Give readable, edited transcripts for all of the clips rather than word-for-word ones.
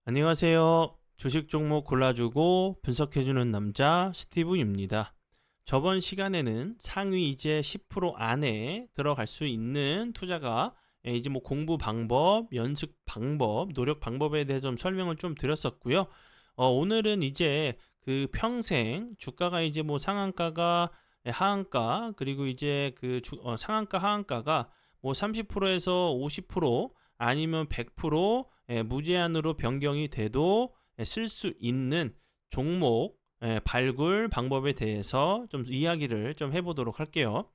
안녕하세요. 주식 종목 골라주고 분석해주는 남자 스티브입니다. 저번 시간에는 상위 이제 10% 안에 들어갈 수 있는 투자가 이제 뭐 공부 방법, 연습 방법, 노력 방법에 대해 좀 설명을 좀 드렸었고요. 오늘은 이제 그 평생 주가가 이제 뭐 상한가가 하한가 그리고 이제 그 상한가 하한가가 뭐 30%에서 50% 아니면 100% 무제한으로 변경이 돼도 쓸 수 있는 종목 발굴 방법에 대해서 좀 이야기를 좀 해보도록 할게요.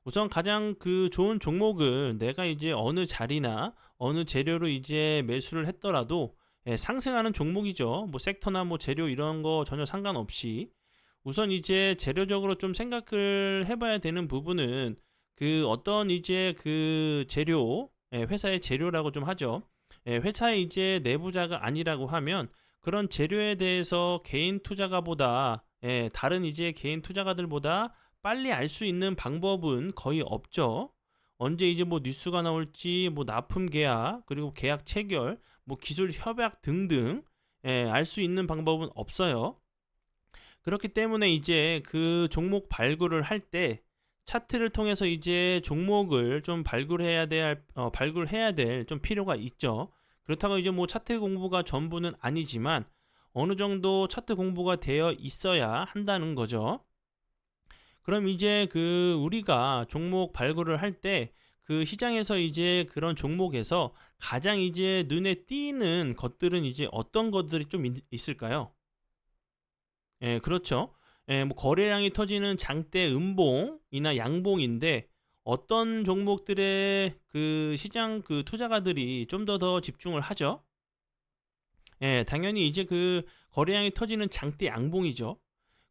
우선 가장 그 좋은 종목은 내가 이제 어느 자리나 어느 재료로 이제 매수를 했더라도 상승하는 종목이죠. 뭐 섹터나 뭐 재료 이런 거 전혀 상관없이 우선 이제 재료적으로 좀 생각을 해봐야 되는 부분은 그 어떤 이제 그 재료 회사의 재료라고 좀 하죠. 회사의 이제 내부자가 아니라고 하면 그런 재료에 대해서 개인 투자가보다 다른 이제 개인 투자가들보다 빨리 알 수 있는 방법은 거의 없죠. 언제 이제 뭐 뉴스가 나올지 뭐 납품 계약 그리고 계약 체결 뭐 기술 협약 등등 알 수 있는 방법은 없어요. 그렇기 때문에 이제 그 종목 발굴을 할 때 차트를 통해서 이제 종목을 좀 발굴해야 될 좀 필요가 있죠. 그렇다고 이제 뭐 차트 공부가 전부는 아니지만 어느 정도 차트 공부가 되어 있어야 한다는 거죠. 그럼 이제 그 우리가 종목 발굴을 할 때 그 시장에서 이제 그런 종목에서 가장 이제 눈에 띄는 것들은 이제 어떤 것들이 좀 있을까요? 그렇죠. 뭐 거래량이 터지는 장대 음봉이나 양봉인데 어떤 종목들의 그 시장 그 투자가들이 좀 더 집중을 하죠. 당연히 이제 그 거래량이 터지는 장대 양봉이죠.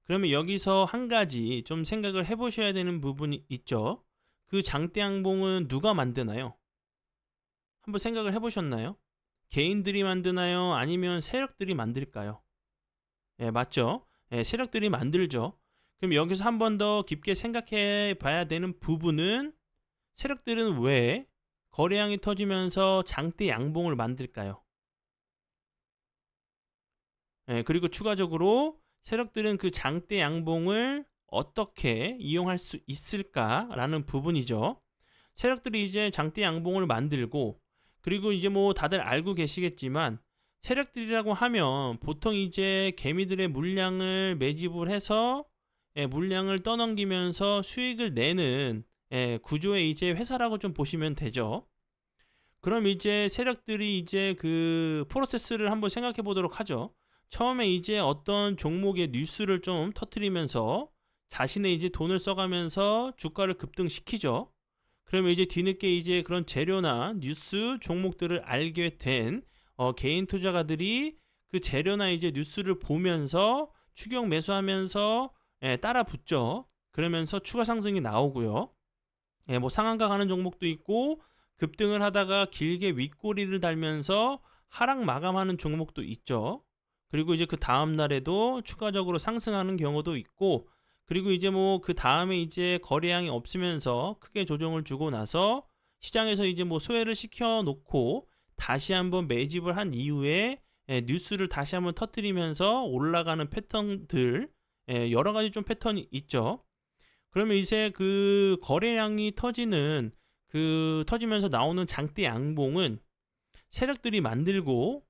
그러면 여기서 한 가지 좀 생각을 해보셔야 되는 부분이 있죠. 그 장대 양봉은 누가 만드나요? 한번 생각을 해보셨나요? 개인들이 만드나요? 아니면 세력들이 만들까요? 맞죠. 세력들이 만들죠. 그럼 여기서 한 번 더 깊게 생각해 봐야 되는 부분은 세력들은 왜 거래량이 터지면서 장대 양봉을 만들까요? 그리고 추가적으로 세력들은 그 장대 양봉을 어떻게 이용할 수 있을까라는 부분이죠. 세력들이 이제 장대 양봉을 만들고 그리고 이제 뭐 다들 알고 계시겠지만 세력들이라고 하면 보통 이제 개미들의 물량을 매집을 해서 물량을 떠넘기면서 수익을 내는 구조의 이제 회사라고 좀 보시면 되죠. 그럼 이제 세력들이 이제 그 프로세스를 한번 생각해 보도록 하죠. 처음에 이제 어떤 종목의 뉴스를 좀 터트리면서 자신의 이제 돈을 써가면서 주가를 급등시키죠. 그러면 이제 뒤늦게 이제 그런 재료나 뉴스 종목들을 알게 된 개인 투자가들이 그 재료나 이제 뉴스를 보면서 추격 매수하면서 따라 붙죠. 그러면서 추가 상승이 나오고요. 뭐 상한가 가는 종목도 있고 급등을 하다가 길게 윗꼬리를 달면서 하락 마감하는 종목도 있죠. 그리고 이제 그 다음 날에도 추가적으로 상승하는 경우도 있고 그리고 이제 뭐 그 다음에 이제 거래량이 없으면서 크게 조정을 주고 나서 시장에서 이제 뭐 소외를 시켜 놓고 다시 한번 매집을 한 이후에 뉴스를 다시 한번 터뜨리면서 올라가는 패턴들 여러 가지 좀 패턴이 있죠. 그러면 이제 그 거래량이 터지면서 나오는 장대 양봉은 세력들이 만들고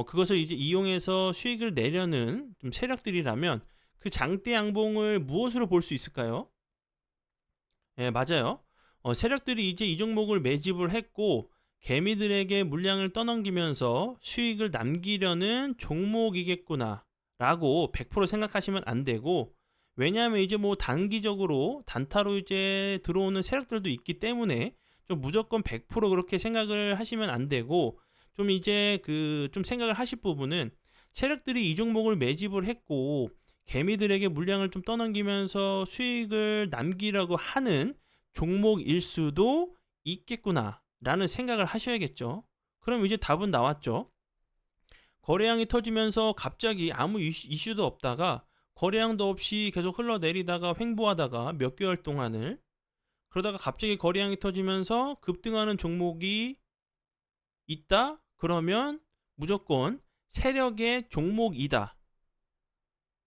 그것을 이제 이용해서 수익을 내려는 좀 세력들이라면 그 장대 양봉을 무엇으로 볼 수 있을까요? 맞아요. 세력들이 이제 이 종목을 매집을 했고 개미들에게 물량을 떠넘기면서 수익을 남기려는 종목이겠구나라고 100% 생각하시면 안 되고 왜냐하면 이제 뭐 단기적으로 단타로 이제 들어오는 세력들도 있기 때문에 좀 무조건 100% 그렇게 생각을 하시면 안 되고 좀 이제 그 좀 생각을 하실 부분은 세력들이 이 종목을 매집을 했고 개미들에게 물량을 좀 떠넘기면서 수익을 남기려고 하는 종목일 수도 있겠구나라는 생각을 하셔야겠죠. 그럼 이제 답은 나왔죠. 거래량이 터지면서 갑자기 아무 이슈도 없다가 거래량도 없이 계속 흘러내리다가 횡보하다가 몇 개월 동안을 그러다가 갑자기 거래량이 터지면서 급등하는 종목이 있다? 그러면 무조건 세력의 종목이다.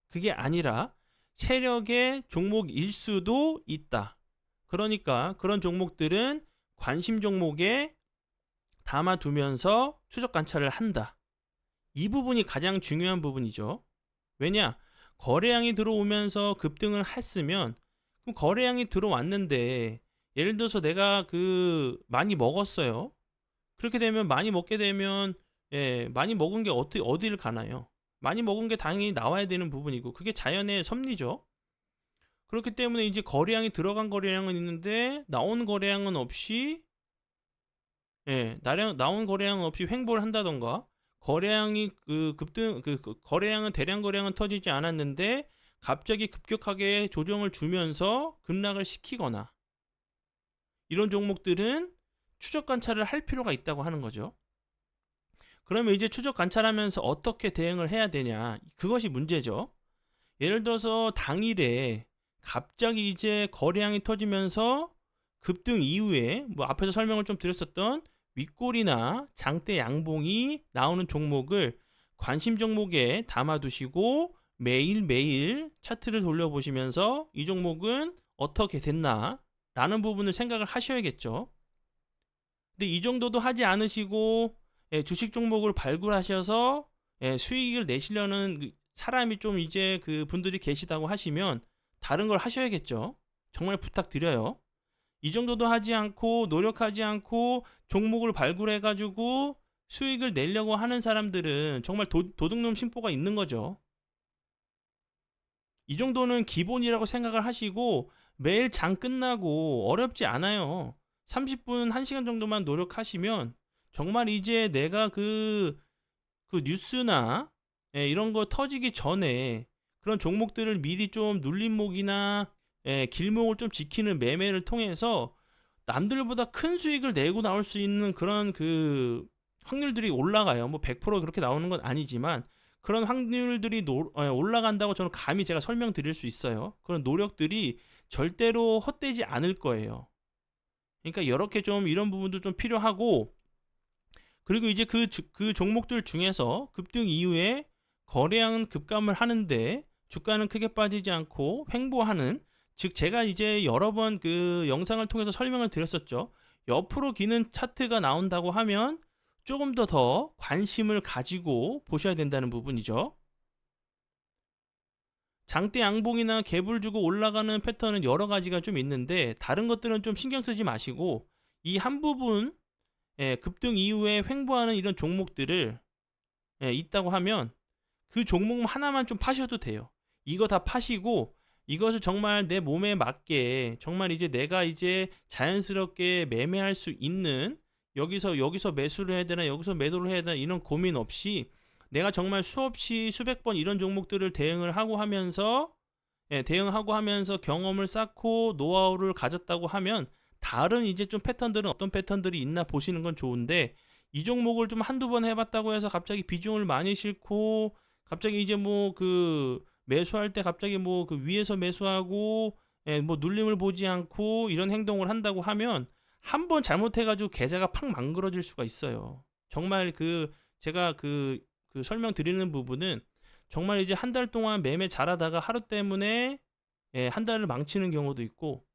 그게 아니라 세력의 종목일 수도 있다. 그러니까 그런 종목들은 관심 종목에 담아두면서 추적 관찰을 한다. 이 부분이 가장 중요한 부분이죠. 왜냐? 거래량이 들어오면서 급등을 했으면 그럼 거래량이 들어왔는데 예를 들어서 내가 많이 먹었어요. 그렇게 되면 많이 먹게 되면 많이 먹은 게 어디를 가나요? 많이 먹은 게 당연히 나와야 되는 부분이고 그게 자연의 섭리죠. 그렇기 때문에 이제 거래량이 들어간 거래량은 있는데 나온 거래량은 없이 나온 거래량은 없이 횡보를 한다던가 거래량이 거래량은 대량 거래량은 터지지 않았는데 갑자기 급격하게 조정을 주면서 급락을 시키거나 이런 종목들은 추적 관찰을 할 필요가 있다고 하는 거죠. 그러면 이제 추적 관찰하면서 어떻게 대응을 해야 되냐? 그것이 문제죠. 예를 들어서 당일에 갑자기 이제 거래량이 터지면서 급등 이후에 뭐 앞에서 설명을 좀 드렸었던 윗골이나 장대 양봉이 나오는 종목을 관심 종목에 담아두시고 매일매일 차트를 돌려보시면서 이 종목은 어떻게 됐나 라는 부분을 생각을 하셔야겠죠. 근데 이 정도도 하지 않으시고 주식 종목을 발굴하셔서 수익을 내시려는 사람이 좀 이제 분들이 계시다고 하시면 다른 걸 하셔야겠죠. 정말 부탁드려요. 이 정도도 하지 않고 노력하지 않고 종목을 발굴해 가지고 수익을 내려고 하는 사람들은 정말 도둑놈 심보가 있는 거죠. 이 정도는 기본이라고 생각을 하시고 매일 장 끝나고 어렵지 않아요. 30분, 1시간 정도만 노력하시면 정말 이제 내가 뉴스나 이런 거 터지기 전에 그런 종목들을 미리 좀 눌림목이나 길목을 좀 지키는 매매를 통해서 남들보다 큰 수익을 내고 나올 수 있는 그런 확률들이 올라가요. 뭐 100% 그렇게 나오는 건 아니지만 그런 확률들이 올라간다고 저는 감히 제가 설명드릴 수 있어요. 그런 노력들이 절대로 헛되지 않을 거예요. 그러니까 이렇게 좀 이런 부분도 좀 필요하고 그리고 이제 그 종목들 중에서 급등 이후에 거래량은 급감을 하는데 주가는 크게 빠지지 않고 횡보하는 즉 제가 이제 여러 번 영상을 통해서 설명을 드렸었죠. 옆으로 기는 차트가 나온다고 하면 조금 더 관심을 가지고 보셔야 된다는 부분이죠. 장대 양봉이나 갭을 주고 올라가는 패턴은 여러 가지가 좀 있는데 다른 것들은 좀 신경 쓰지 마시고 이 한 부분 급등 이후에 횡보하는 이런 종목들을 있다고 하면 그 종목 하나만 좀 파셔도 돼요. 이거 다 파시고 이것을 정말 내 몸에 맞게 정말 이제 내가 이제 자연스럽게 매매할 수 있는 여기서 매수를 해야 되나 여기서 매도를 해야 되나 이런 고민 없이 내가 정말 수없이 수백 번 이런 종목들을 대응하고 하면서 경험을 쌓고 노하우를 가졌다고 하면 다른 이제 좀 패턴들은 어떤 패턴들이 있나 보시는 건 좋은데 이 종목을 좀 한두 번 해봤다고 해서 갑자기 비중을 많이 싣고 갑자기 이제 매수할 때 갑자기 위에서 매수하고 뭐 눌림을 보지 않고 이런 행동을 한다고 하면 한 번 잘못해가지고 계좌가 팍 망그러질 수가 있어요. 정말 제가 설명드리는 부분은 정말 이제 한 달 동안 매매 잘하다가 하루 때문에 한 달을 망치는 경우도 있고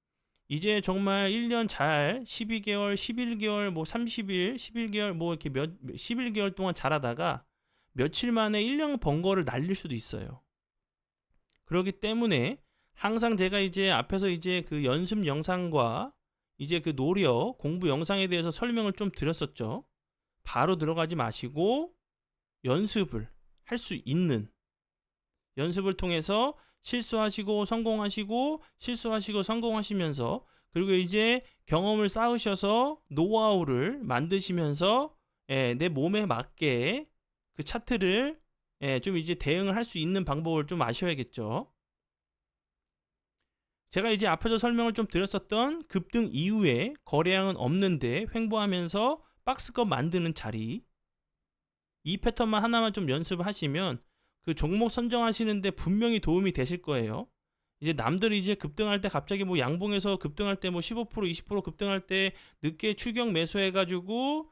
이제 정말 1년 12개월, 11개월, 뭐 30일, 11개월 뭐 이렇게 11개월 동안 잘하다가 며칠 만에 1년 번 거를 날릴 수도 있어요. 그렇기 때문에 항상 제가 이제 앞에서 이제 연습 영상과 이제 노력, 공부 영상에 대해서 설명을 좀 드렸었죠. 바로 들어가지 마시고 연습을 할 수 있는 연습을 통해서 실수하시고 성공하시고 실수하시고 성공하시면서 그리고 이제 경험을 쌓으셔서 노하우를 만드시면서 내 몸에 맞게 그 차트를 좀 이제 대응을 할 수 있는 방법을 좀 아셔야겠죠. 제가 이제 앞에서 설명을 좀 드렸었던 급등 이후에 거래량은 없는데 횡보하면서 박스권 만드는 자리 이 패턴만 하나만 좀 연습을 하시면 그 종목 선정하시는데 분명히 도움이 되실 거예요. 이제 남들이 이제 급등할 때 갑자기 뭐 양봉에서 급등할 때 뭐 15% 20% 급등할 때 늦게 추격 매수해 가지고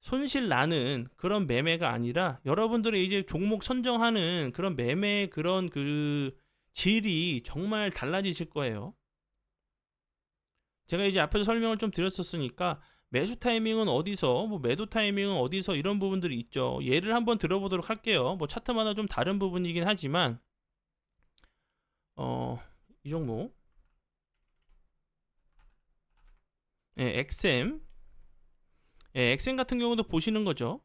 손실 나는 그런 매매가 아니라 여러분들의 이제 종목 선정하는 그런 매매의 그런 그 질이 정말 달라지실 거예요. 제가 이제 앞에서 설명을 좀 드렸었으니까 매수 타이밍은 어디서, 뭐 매도 타이밍은 어디서 이런 부분들이 있죠. 예를 한번 들어보도록 할게요. 뭐 차트마다 좀 다른 부분이긴 하지만 이 종목 XM XM 같은 경우도 보시는 거죠.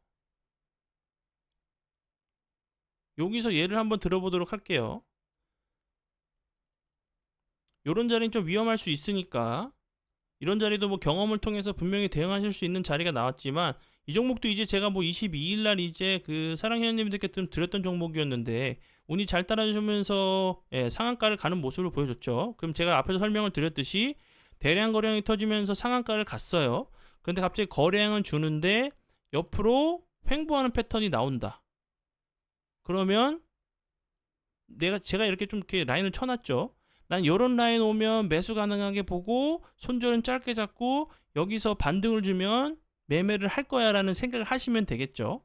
여기서 예를 한번 들어보도록 할게요. 요런 자리는 좀 위험할 수 있으니까 이런 자리도 뭐 경험을 통해서 분명히 대응하실 수 있는 자리가 나왔지만 이 종목도 이제 제가 뭐 22일 날 이제 그 사랑회원님들께 좀 드렸던 종목이었는데 운이 잘 따라주면서 상한가를 가는 모습을 보여줬죠. 그럼 제가 앞에서 설명을 드렸듯이 대량 거래량이 터지면서 상한가를 갔어요. 그런데 갑자기 거래량은 주는데 옆으로 횡보하는 패턴이 나온다. 그러면 제가 이렇게 좀 이렇게 라인을 쳐놨죠. 난 요런 라인 오면 매수 가능하게 보고 손절은 짧게 잡고 여기서 반등을 주면 매매를 할 거야 라는 생각을 하시면 되겠죠.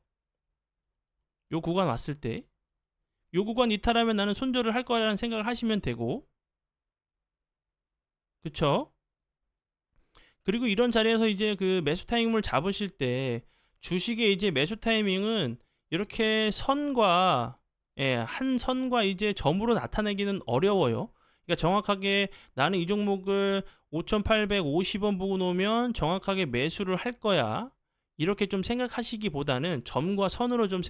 요 구간 왔을 때 요 구간 이탈하면 나는 손절을 할 거야 라는 생각을 하시면 되고, 그쵸? 그리고 이런 자리에서 이제 그 매수 타이밍을 잡으실 때 주식의 이제 매수 타이밍은 이렇게 선과 한 선과 이제 점으로 나타내기는 어려워요. 그러니까 정확하게 나는 이 종목을 5,850원 보고 놓으면 정확하게 매수를 할 거야. 이렇게 좀 생각하시기보다는 점과 선으로 좀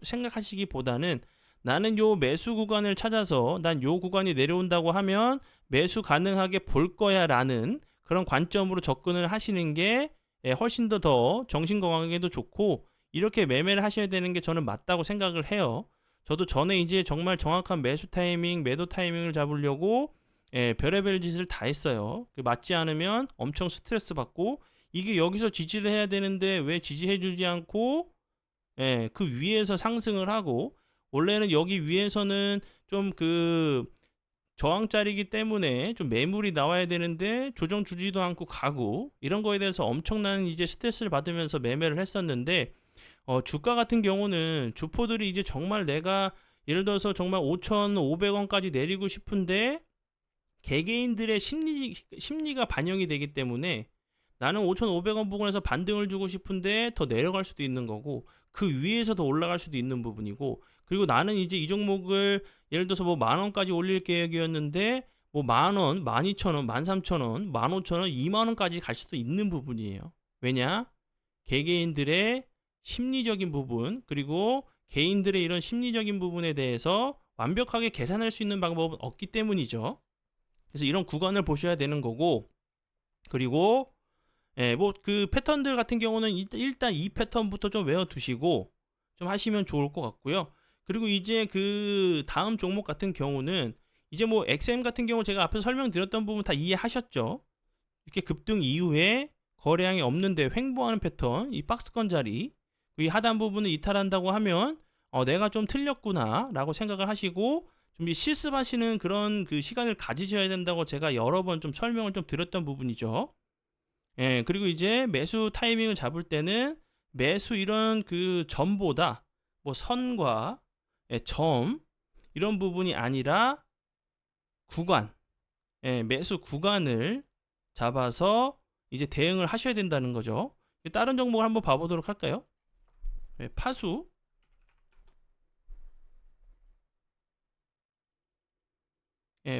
생각하시기보다는 나는 요 매수 구간을 찾아서 난 요 구간이 내려온다고 하면 매수 가능하게 볼 거야 라는 그런 관점으로 접근을 하시는 게 훨씬 더 정신 건강에도 좋고 이렇게 매매를 하셔야 되는 게 저는 맞다고 생각을 해요. 저도 전에 이제 정말 정확한 매수 타이밍, 매도 타이밍을 잡으려고 별의별 짓을 다 했어요. 맞지 않으면 엄청 스트레스 받고 이게 여기서 지지를 해야 되는데 왜 지지해주지 않고 그 위에서 상승을 하고 원래는 여기 위에서는 좀 그 저항짜리이기 때문에 좀 매물이 나와야 되는데 조정 주지도 않고 가고 이런 거에 대해서 엄청난 이제 스트레스를 받으면서 매매를 했었는데 주가 같은 경우는 주포들이 이제 정말 내가 예를 들어서 정말 5,500원까지 내리고 싶은데 개개인들의 심리가 반영이 되기 때문에 나는 5,500원 부근에서 반등을 주고 싶은데 더 내려갈 수도 있는 거고 그 위에서 더 올라갈 수도 있는 부분이고 그리고 나는 이제 이 종목을 예를 들어서 뭐 만원까지 올릴 계획이었는데 뭐 만원, 12,000원, 13,000원, 15,000원, 2만원까지 갈 수도 있는 부분이에요. 왜냐? 개개인들의 심리적인 부분 그리고 개인들의 이런 심리적인 부분에 대해서 완벽하게 계산할 수 있는 방법은 없기 때문이죠. 그래서 이런 구간을 보셔야 되는 거고 그리고 뭐 그 패턴들 같은 경우는 일단 이 패턴부터 좀 외워두시고 좀 하시면 좋을 것 같고요. 그리고 이제 그 다음 종목 같은 경우는 이제 뭐 XM 같은 경우 제가 앞에서 설명드렸던 부분 다 이해하셨죠? 이렇게 급등 이후에 거래량이 없는데 횡보하는 패턴, 이 박스권 자리, 이 하단 부분을 이탈한다고 하면 내가 좀 틀렸구나 라고 생각을 하시고 좀 실습하시는 그런 그 시간을 가지셔야 된다고 제가 여러 번 좀 설명을 좀 드렸던 부분이죠. 그리고 이제 매수 타이밍을 잡을 때는 매수 이런 그 점보다 뭐 선과 점 이런 부분이 아니라 구간, 매수 구간을 잡아서 이제 대응을 하셔야 된다는 거죠. 다른 종목을 한번 봐보도록 할까요? 파수.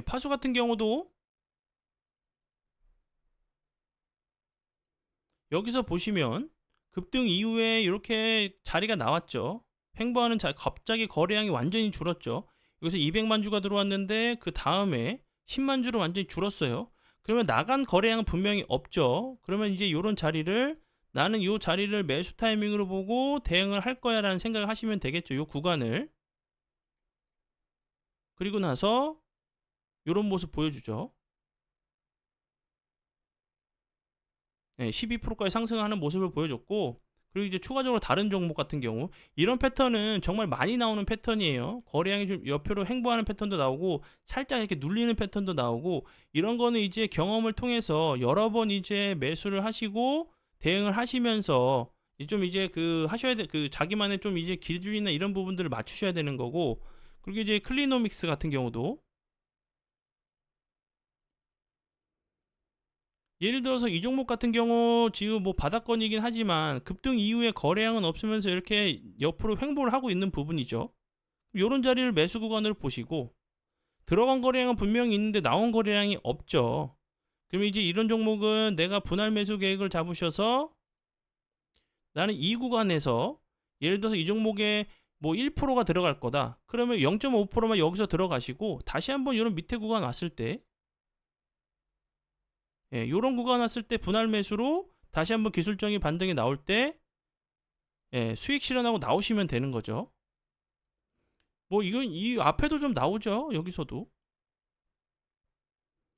파수 같은 경우도 여기서 보시면 급등 이후에 이렇게 자리가 나왔죠. 횡보하는 갑자기 거래량이 완전히 줄었죠. 여기서 200만 주가 들어왔는데 그 다음에 10만 주로 완전히 줄었어요. 그러면 나간 거래량은 분명히 없죠. 그러면 이제 이런 자리를 나는 이 자리를 매수 타이밍으로 보고 대응을 할 거야 라는 생각을 하시면 되겠죠. 이 구간을. 그리고 나서 이런 모습 보여주죠. 12%까지 상승하는 모습을 보여줬고 그리고 이제 추가적으로 다른 종목 같은 경우 이런 패턴은 정말 많이 나오는 패턴이에요. 거래량이 좀 옆으로 횡보하는 패턴도 나오고 살짝 이렇게 눌리는 패턴도 나오고 이런 거는 이제 경험을 통해서 여러 번 이제 매수를 하시고 대응을 하시면서 좀 이제 그 하셔야 돼, 그 자기만의 좀 이제 기준이나 이런 부분들을 맞추셔야 되는 거고. 그리고 이제 클리노믹스 같은 경우도 예를 들어서 이 종목 같은 경우 지금 뭐 바닥권이긴 하지만 급등 이후에 거래량은 없으면서 이렇게 옆으로 횡보를 하고 있는 부분이죠. 요런 자리를 매수 구간으로 보시고, 들어간 거래량은 분명히 있는데 나온 거래량이 없죠. 그럼 이제 이런 종목은 내가 분할 매수 계획을 잡으셔서 나는 이 구간에서 예를 들어서 이 종목에 뭐 1%가 들어갈 거다. 그러면 0.5%만 여기서 들어가시고 다시 한번 이런 밑에 구간 왔을 때, 이런 구간 왔을 때 분할 매수로 다시 한번 기술적인 반등이 나올 때 수익 실현하고 나오시면 되는 거죠. 뭐 이건 이 앞에도 좀 나오죠. 여기서도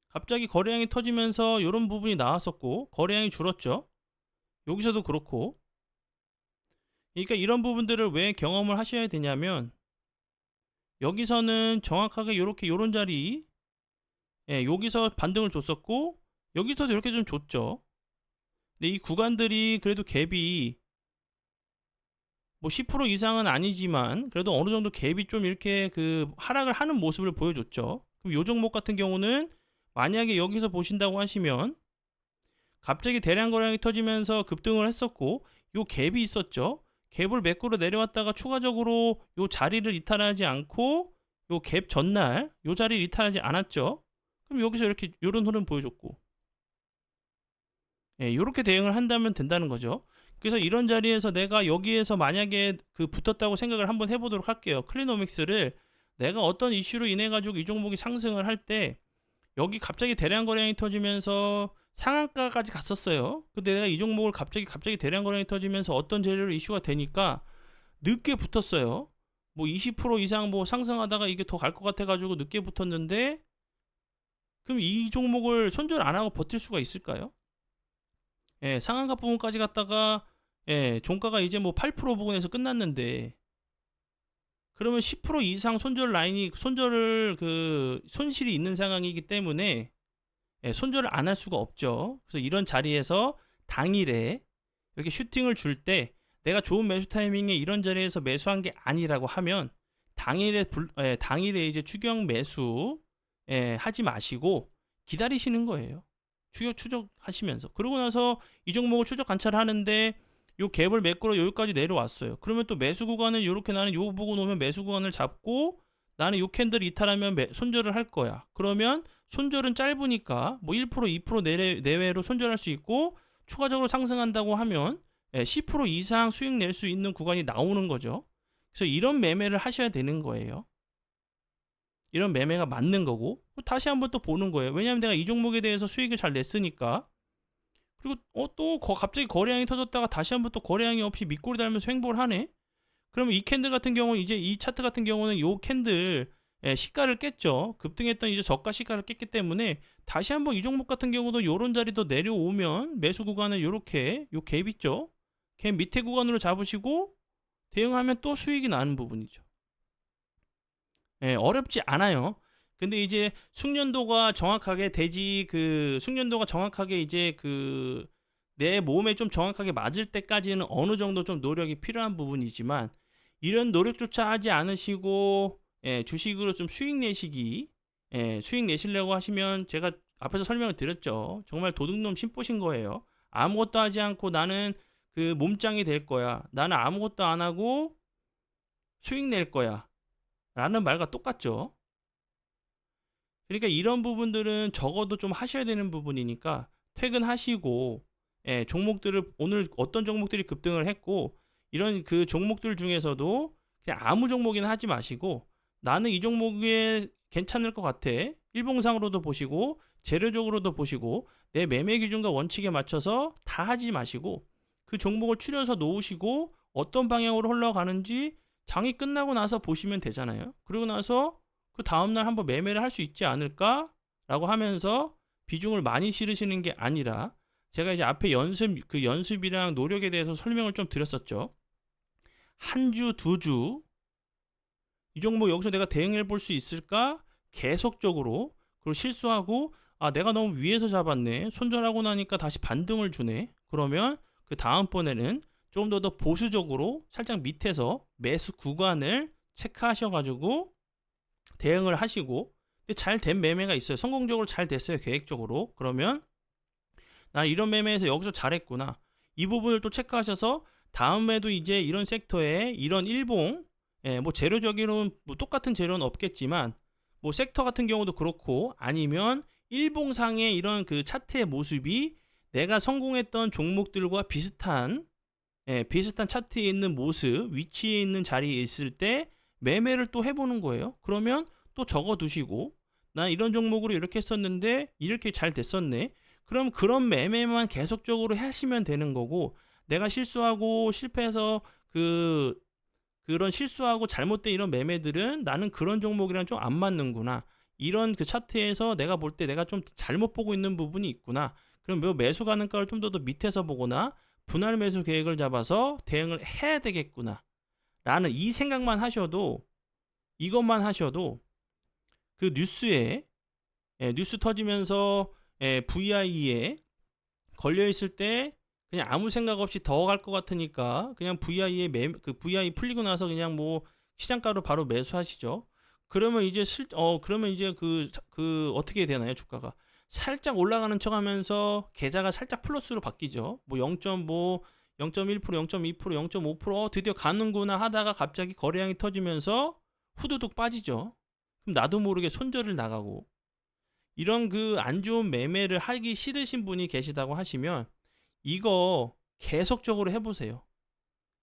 갑자기 거래량이 터지면서 이런 부분이 나왔었고 거래량이 줄었죠. 여기서도 그렇고. 그러니까 이런 부분들을 왜 경험을 하셔야 되냐면, 여기서는 정확하게 이렇게 요런 자리, 여기서 반등을 줬었고 여기서도 이렇게 좀 줬죠. 근데 이 구간들이 그래도 갭이 뭐 10% 이상은 아니지만 그래도 어느 정도 갭이 좀 이렇게 그 하락을 하는 모습을 보여줬죠. 그럼 요 종목 같은 경우는 만약에 여기서 보신다고 하시면 갑자기 대량 거래량이 터지면서 급등을 했었고 요 갭이 있었죠. 갭을 매꾸로 내려왔다가 추가적으로 요 자리를 이탈하지 않고 요 갭 전날 요 자리를 이탈하지 않았죠. 그럼 여기서 이렇게 요런 흐름 보여줬고, 요렇게 대응을 한다면 된다는 거죠. 그래서 이런 자리에서 내가 여기에서 만약에 그 붙었다고 생각을 한번 해보도록 할게요. 클리노믹스를 내가 어떤 이슈로 인해 가지고 이 종목이 상승을 할 때 여기 갑자기 대량 거래량이 터지면서 상한가까지 갔었어요. 근데 내가 이 종목을 갑자기 대량 거래량이 터지면서 어떤 재료로 이슈가 되니까 늦게 붙었어요. 뭐 20% 이상 뭐 상승하다가 이게 더 갈 것 같아 가지고 늦게 붙었는데, 그럼 이 종목을 손절 안 하고 버틸 수가 있을까요? 상한가 부분까지 갔다가 종가가 이제 뭐 8% 부근에서 끝났는데, 그러면 10% 이상 손절 라인이 손절을 그 손실이 있는 상황이기 때문에 손절을 안 할 수가 없죠. 그래서 이런 자리에서 당일에 이렇게 슈팅을 줄 때 내가 좋은 매수 타이밍에 이런 자리에서 매수한 게 아니라고 하면 당일에 이제 추격 매수 하지 마시고 기다리시는 거예요. 추적하시면서. 그러고 나서 이 종목을 추적 관찰하는데 요 갭을 매꾸러 여기까지 내려왔어요. 그러면 또 매수 구간을 이렇게 나는 요 부분 오면 매수 구간을 잡고 나는 요 캔들 이탈하면 손절을 할 거야. 그러면 손절은 짧으니까 뭐 1% 2% 내외로 손절할 수 있고, 추가적으로 상승한다고 하면 10% 이상 수익 낼 수 있는 구간이 나오는 거죠. 그래서 이런 매매를 하셔야 되는 거예요. 이런 매매가 맞는 거고, 다시 한번 또 보는 거예요. 왜냐하면 내가 이 종목에 대해서 수익을 잘 냈으니까. 그리고 또 갑자기 거래량이 터졌다가 다시 한번 또 거래량이 없이 밑꼬리 달면서 횡보를 하네. 그러면 이 캔들 같은 경우, 이제 이 차트 같은 경우는 요 캔들 시가를 깼죠. 급등했던 이제 저가 시가를 깼기 때문에 다시 한번 이 종목 같은 경우도 요런 자리도 내려오면 매수 구간을 요렇게 요 갭 있죠. 갭 밑에 구간으로 잡으시고 대응하면 또 수익이 나는 부분이죠. 어렵지 않아요. 근데 이제 숙련도가 정확하게 숙련도가 정확하게 이제 그 내 몸에 좀 정확하게 맞을 때까지는 어느 정도 좀 노력이 필요한 부분이지만, 이런 노력조차 하지 않으시고 주식으로 좀 수익 내시려고 하시면 제가 앞에서 설명을 드렸죠. 정말 도둑놈 심보신 거예요. 아무것도 하지 않고 나는 그 몸짱이 될 거야. 나는 아무것도 안 하고 수익 낼 거야. 라는 말과 똑같죠. 그러니까 이런 부분들은 적어도 좀 하셔야 되는 부분이니까 퇴근하시고 종목들을, 오늘 어떤 종목들이 급등을 했고 이런 그 종목들 중에서도 그냥 아무 종목이나 하지 마시고 나는 이 종목에 괜찮을 것 같아. 일봉상으로도 보시고 재료적으로도 보시고 내 매매 기준과 원칙에 맞춰서 다 하지 마시고 그 종목을 추려서 놓으시고 어떤 방향으로 흘러가는지 장이 끝나고 나서 보시면 되잖아요. 그리고 나서 그 다음날 한번 매매를 할 수 있지 않을까? 라고 하면서 비중을 많이 실으시는 게 아니라, 제가 이제 앞에 연습이랑 노력에 대해서 설명을 좀 드렸었죠. 한 주, 두 주, 이 종목 여기서 내가 대응해 볼 수 있을까? 계속적으로. 그리고 실수하고, 내가 너무 위에서 잡았네. 손절하고 나니까 다시 반등을 주네. 그러면 그 다음번에는 조금 더 보수적으로 살짝 밑에서 매수 구간을 체크하셔가지고 대응을 하시고, 잘 된 매매가 있어요. 성공적으로 잘 됐어요. 계획적으로. 그러면 나 이런 매매에서 여기서 잘했구나. 이 부분을 또 체크하셔서 다음에도 이제 이런 섹터에 이런 일봉, 뭐 재료적으로는 뭐 똑같은 재료는 없겠지만 뭐 섹터 같은 경우도 그렇고, 아니면 일봉상의 이런 그 차트의 모습이 내가 성공했던 종목들과 비슷한 비슷한 차트에 있는 모습, 위치에 있는 자리에 있을 때 매매를 또 해보는 거예요. 그러면 또 적어 두시고, 난 이런 종목으로 이렇게 했었는데 이렇게 잘 됐었네. 그럼 그런 매매만 계속적으로 하시면 되는 거고, 내가 실수하고 실패해서 그런 실수하고 잘못된 이런 매매들은 나는 그런 종목이랑 좀 안 맞는구나. 이런 그 차트에서 내가 볼 때 내가 좀 잘못 보고 있는 부분이 있구나. 그럼 매수 가능가를 좀 더 밑에서 보거나 분할 매수 계획을 잡아서 대응을 해야 되겠구나. 라는 이 생각만 하셔도, 이것만 하셔도 그 뉴스에 뉴스 터지면서 VI에 걸려 있을 때 그냥 아무 생각 없이 더 갈 것 같으니까 그냥 그 VI 풀리고 나서 그냥 뭐 시장가로 바로 매수하시죠. 그러면 이제 어떻게 되나요? 주가가 살짝 올라가는 척하면서 계좌가 살짝 플러스로 바뀌죠. 뭐 0.5, 0.1%, 0.2%, 0.5% 드디어 가는구나 하다가 갑자기 거래량이 터지면서 후두둑 빠지죠. 그럼 나도 모르게 손절을 나가고, 이런 그 안 좋은 매매를 하기 싫으신 분이 계시다고 하시면 이거 계속적으로 해보세요.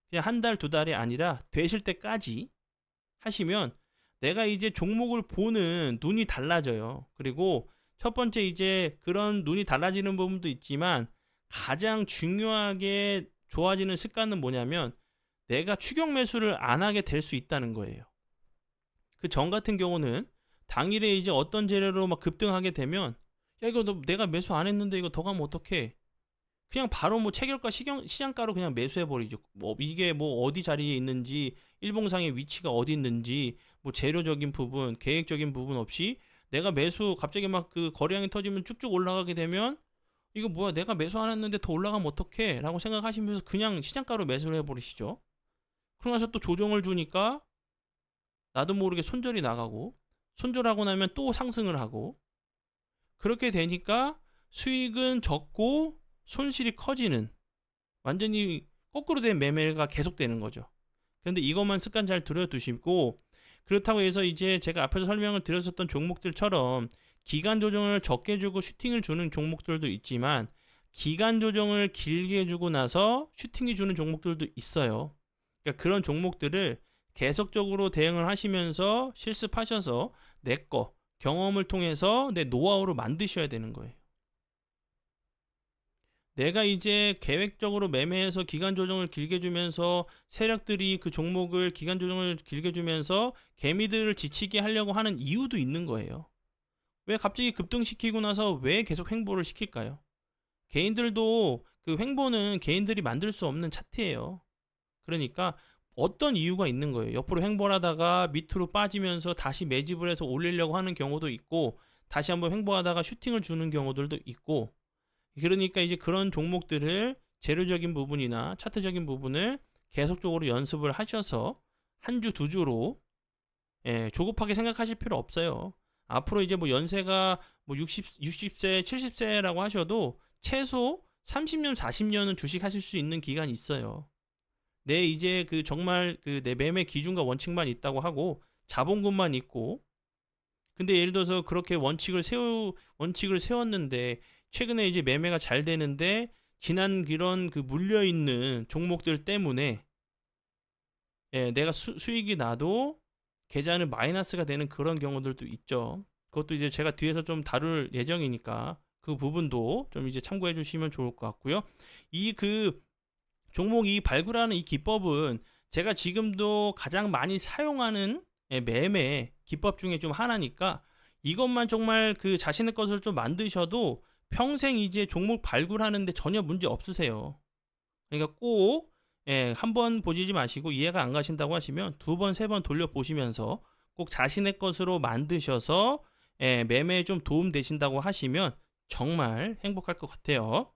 그냥 한 달, 두 달이 아니라 되실 때까지 하시면 내가 이제 종목을 보는 눈이 달라져요. 그리고 첫 번째 이제 그런 눈이 달라지는 부분도 있지만 가장 중요하게 좋아지는 습관은 뭐냐면 내가 추격 매수를 안 하게 될 수 있다는 거예요. 그 전 같은 경우는 당일에 이제 어떤 재료로 막 급등하게 되면 야 이거 내가 매수 안 했는데 이거 더 가면 어떡해, 그냥 바로 뭐 체결가 시장가로 그냥 매수해버리죠. 뭐 이게 뭐 어디 자리에 있는지, 일봉상의 위치가 어디 있는지, 뭐 재료적인 부분, 계획적인 부분 없이 내가 매수 갑자기 막 그 거래량이 터지면 쭉쭉 올라가게 되면 이거 뭐야 내가 매수 안 했는데 더 올라가면 어떡해 라고 생각하시면서 그냥 시장가로 매수를 해버리시죠. 그러고 나서 또 조정을 주니까 나도 모르게 손절이 나가고, 손절하고 나면 또 상승을 하고, 그렇게 되니까 수익은 적고 손실이 커지는, 완전히 거꾸로 된 매매가 계속되는 거죠. 그런데 이것만 습관 잘 들여두시고, 그렇다고 해서 이제 제가 앞에서 설명을 드렸었던 종목들처럼 기간 조정을 적게 주고 슈팅을 주는 종목들도 있지만 기간 조정을 길게 주고 나서 슈팅이 주는 종목들도 있어요. 그러니까 그런 종목들을 계속적으로 대응을 하시면서 실습하셔서 내 거 경험을 통해서 내 노하우로 만드셔야 되는 거예요. 내가 이제 계획적으로 매매해서 기간 조정을 길게 주면서 세력들이 그 종목을 기간 조정을 길게 주면서 개미들을 지치게 하려고 하는 이유도 있는 거예요. 왜 갑자기 급등시키고 나서 왜 계속 횡보를 시킬까요? 개인들도 그 횡보는 개인들이 만들 수 없는 차트예요. 그러니까 어떤 이유가 있는 거예요. 옆으로 횡보를 하다가 밑으로 빠지면서 다시 매집을 해서 올리려고 하는 경우도 있고, 다시 한번 횡보하다가 슈팅을 주는 경우들도 있고, 그러니까 이제 그런 종목들을 재료적인 부분이나 차트적인 부분을 계속적으로 연습을 하셔서 한 주, 두 주로 조급하게 생각하실 필요 없어요. 앞으로 이제 뭐 연세가 뭐 60세, 70세라고 하셔도 최소 30년, 40년은 주식 하실 수 있는 기간이 있어요. 내 이제 그 정말 그 내 매매 기준과 원칙만 있다고 하고 자본금만 있고, 근데 예를 들어서 그렇게 원칙을 세웠는데 최근에 이제 매매가 잘 되는데 지난 이런 그 물려 있는 종목들 때문에 내가 수익이 나도 계좌는 마이너스가 되는 그런 경우들도 있죠. 그것도 이제 제가 뒤에서 좀 다룰 예정이니까 그 부분도 좀 이제 참고해 주시면 좋을 것 같고요. 이 그 종목이 발굴하는 이 기법은 제가 지금도 가장 많이 사용하는 매매 기법 중에 좀 하나니까 이것만 정말 그 자신의 것을 좀 만드셔도 평생 이제 종목 발굴하는데 전혀 문제 없으세요. 그러니까 꼭 한번 보지 마시고 이해가 안 가신다고 하시면 두 번, 세 번 돌려보시면서 꼭 자신의 것으로 만드셔서 매매에 좀 도움 되신다고 하시면 정말 행복할 것 같아요.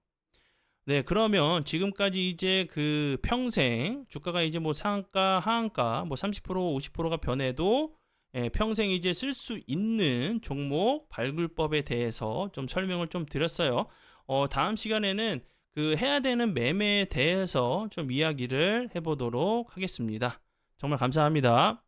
네, 그러면 지금까지 이제 그 평생 주가가 이제 뭐 상한가, 하한가 뭐 30%, 50%가 변해도 평생 이제 쓸 수 있는 종목 발굴법에 대해서 좀 설명을 좀 드렸어요. 다음 시간에는 그 해야 되는 매매에 대해서 좀 이야기를 해보도록 하겠습니다. 정말 감사합니다.